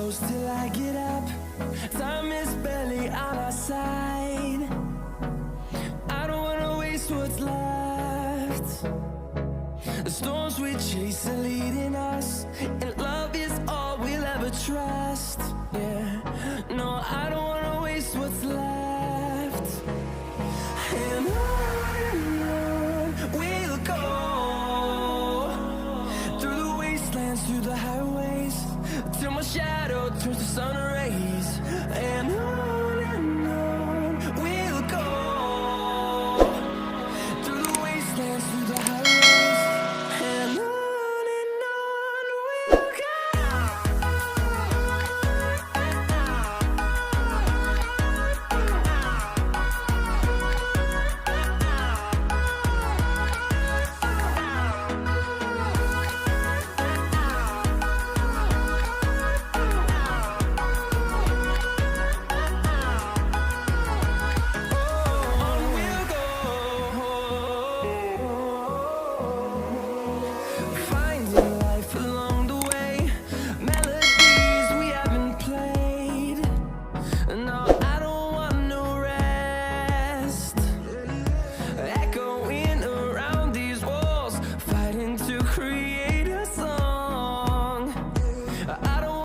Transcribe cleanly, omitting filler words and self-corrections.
close till I get up. Time is barely on our side. I don't wanna waste what's left. The storms we chase are leading us, and love is all we'll ever trust. Yeah, no, I don't wanna